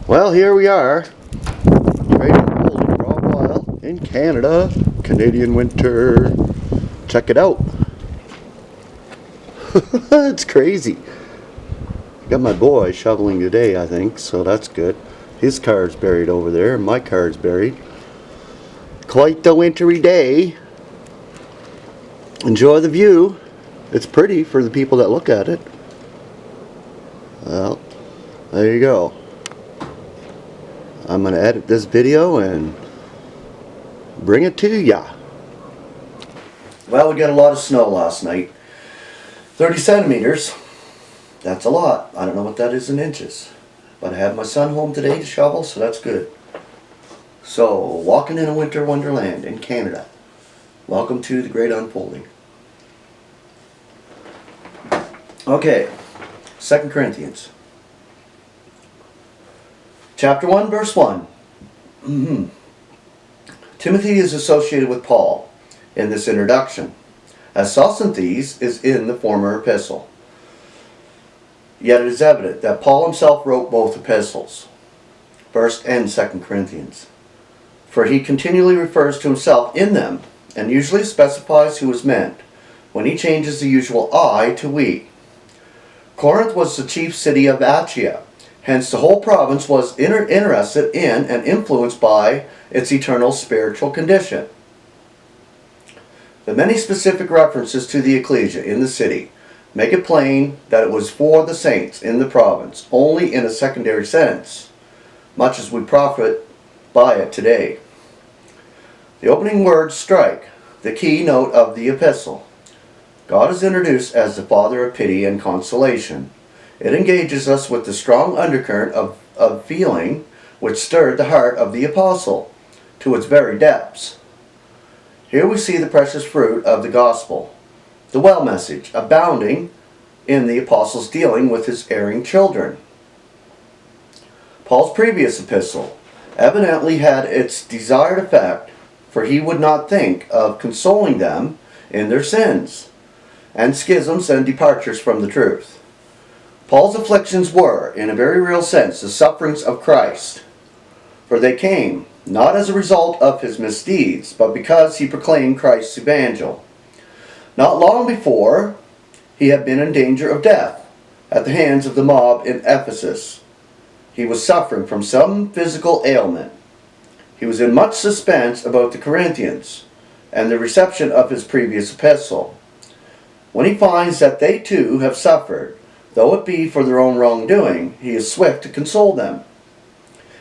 Well, here we are, trading gold for a while in Canada. Canadian winter. Check it out. It's crazy. Got my boy shoveling today, I think, so that's good. His car's buried over there, and my car's buried. Quite the wintry day. Enjoy the view. It's pretty for the people that look at it. Well, there you go. I'm going to edit this video and bring it to ya. Well, we got a lot of snow last night. 30 centimeters. That's a lot. I don't know what that is in inches. But I had my son home today to shovel, so that's good. So, walking in a winter wonderland in Canada. Welcome to the great unfolding. Okay, 2 Corinthians. Chapter 1, verse 1. Timothy is associated with Paul in this introduction, as Sosthenes is in the former epistle. Yet it is evident that Paul himself wrote both epistles, 1st and 2nd Corinthians, for he continually refers to himself in them and usually specifies who is meant when he changes the usual I to we. Corinth was the chief city of Achaia. Hence, the whole province was interested in and influenced by its eternal spiritual condition. The many specific references to the ecclesia in the city make it plain that it was for the saints in the province, only in a secondary sense, much as we profit by it today. The opening words strike the key note of the epistle. God is introduced as the Father of pity and consolation. It engages us with the strong undercurrent of feeling which stirred the heart of the apostle to its very depths. Here we see the precious fruit of the gospel, the well message, abounding in the apostle's dealing with his erring children. Paul's previous epistle evidently had its desired effect, for he would not think of consoling them in their sins and schisms and departures from the truth. Paul's afflictions were, in a very real sense, the sufferings of Christ, for they came not as a result of his misdeeds, but because he proclaimed Christ's evangel. Not long before, he had been in danger of death at the hands of the mob in Ephesus. He was suffering from some physical ailment. He was in much suspense about the Corinthians and the reception of his previous epistle. When he finds that they too have suffered, though it be for their own wrongdoing, he is swift to console them,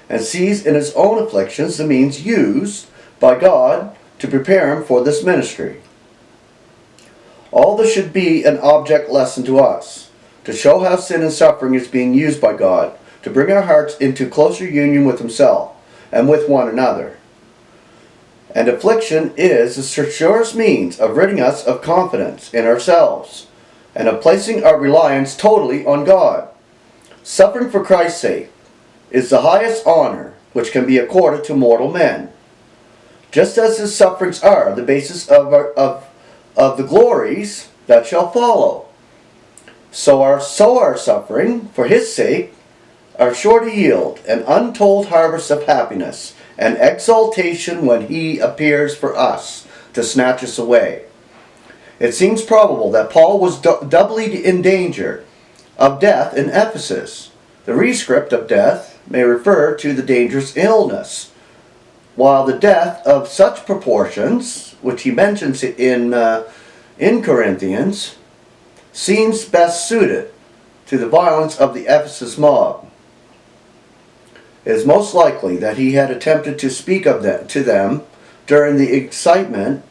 and sees in his own afflictions the means used by God to prepare him for this ministry. All this should be an object lesson to us, to show how sin and suffering is being used by God to bring our hearts into closer union with himself and with one another. And affliction is the surest means of ridding us of confidence in ourselves and of placing our reliance totally on God. Suffering for Christ's sake is the highest honor which can be accorded to mortal men. Just as his sufferings are the basis of the glories that shall follow, so our suffering for his sake are sure to yield an untold harvest of happiness and exaltation when he appears for us to snatch us away. It seems probable that Paul was doubly in danger of death in Ephesus. The rescript of death may refer to the dangerous illness, while the death of such proportions, which he mentions in Corinthians, seems best suited to the violence of the Ephesus mob. It is most likely that he had attempted to speak of to them during the excitement.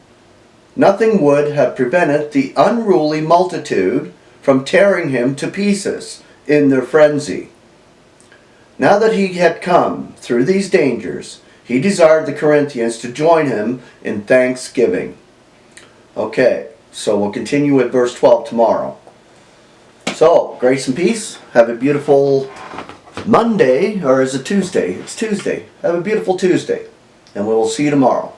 Nothing would have prevented the unruly multitude from tearing him to pieces in their frenzy. Now that he had come through these dangers, he desired the Corinthians to join him in thanksgiving. Okay, so we'll continue with verse 12 tomorrow. So, grace and peace. Have a beautiful Monday, or is it Tuesday? It's Tuesday. Have a beautiful Tuesday, and we will see you tomorrow.